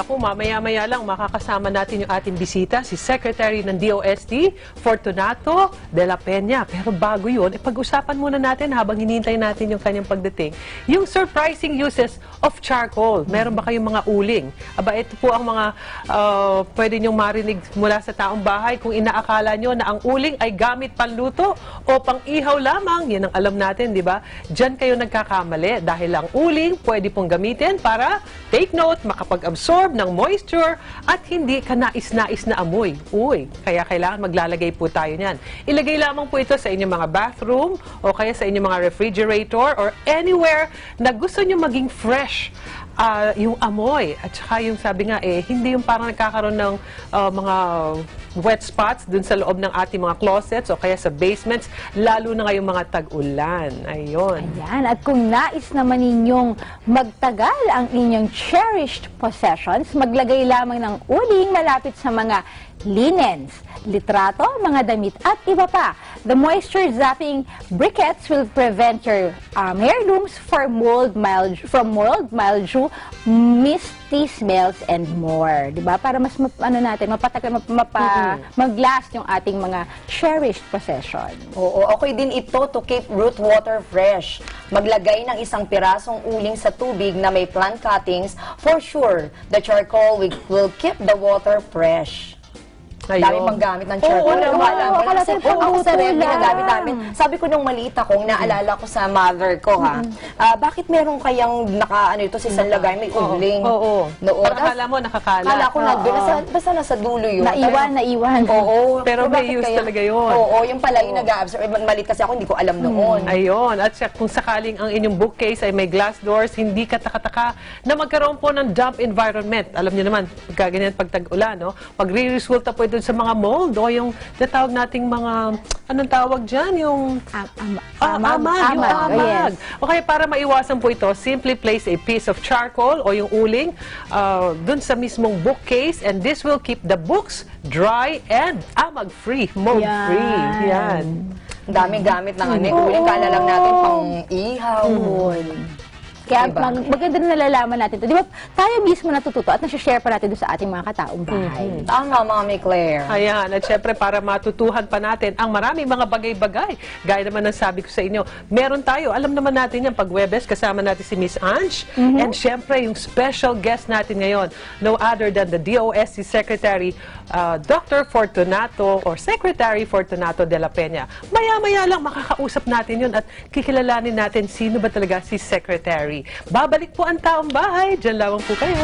Naku, mamaya-maya lang makakasama natin yung ating bisita, si Secretary ng DOST, Fortunato de la Peña. Pero bago yun, pag-usapan muna natin habang hinihintay natin yung kanyang pagdating, yung surprising uses of charcoal. Meron ba kayong mga uling? Aba, ito po ang mga pwede nyong marinig mula sa taong bahay kung inaakala nyo na ang uling ay gamit panluto o pang-ihaw lamang. Yan ang alam natin, di ba? Diyan kayo nagkakamali dahil ang uling pwede pong gamitin para, take note, makapag-absorb ng moisture at hindi ka nais-nais na amoy. Uy, kaya kailangan maglalagay po tayo niyan. Ilagay lamang po ito sa inyong mga bathroom o kaya sa inyong mga refrigerator or anywhere na gusto nyo maging fresh yung amoy. At saka yung sabi nga, hindi yung parang nagkakaroon ng mga wet spots dun sa loob ng ating mga closets o kaya sa basements, lalo na ngayong mga tag-ulan. Ayun. Ayan. At kung nais naman ninyong magtagal ang inyong cherished possessions, maglagay lamang ng uling malapit sa mga linens, litrato, mga damit at iba pa. The moisture zapping briquettes will prevent your heirlooms from mold, mildew, misty smells, and more. Diba? Para mas mapatagal, mag-last yung ating mga cherished possession. Oo, okay din ito to keep root water fresh. Maglagay ng isang pirasong uling sa tubig na may plant cuttings. For sure, the charcoal will keep the water fresh. Dami pang gamit ng charcoal. Ako sa ref, ginagamit namin. Sabi ko nung maliit akong naalala ko sa mother ko, bakit meron kayang ito si San Lagay, may uling. Oo. Noon. Akala mo nakakala. Akala ko basta nasa dulo yun. Naiwan. Oo. Pero may use talaga yun. Oo, yung pala yung nag-absorb. Maliit kasi ako, hindi ko alam noon. Ayun. At kung sakaling ang inyong bookcase ay may glass doors, hindi ka taka-taka na magkaroon po ng damp environment. Alam niyo naman, ganyan pag tag-ulan, no? Pag re-resulta po ito sa mga mold o yung natawag nating mga, anong tawag dyan? Yung amag. Yes. O kaya para maiwasan po ito, simply place a piece of charcoal o yung uling dun sa mismong bookcase, and this will keep the books dry and amag-free, mold-free. Yan. Ang daming gamit ng uling. Kala lang natin pang ihaw. Kaya maganda na nalalaman natin ito. Di ba tayo mismo natututo at nasi-share pa natin doon sa ating mga kataong bahay. Tama, Mami Claire. Ayan, at syempre para matutuhan pa natin ang maraming mga bagay-bagay. Gaya naman ng sabi ko sa inyo, meron tayo, alam naman natin yan, pag Webes, kasama natin si Miss Ange, and syempre yung special guest natin ngayon, no other than the DOST Secretary, Dr. Fortunato, or Secretary Fortunato de la Peña. Maya-maya lang makakausap natin yun at kikilalanin natin sino ba talaga si Secretary. Babalik po ang taong bahay. Diyan lamang po kayo.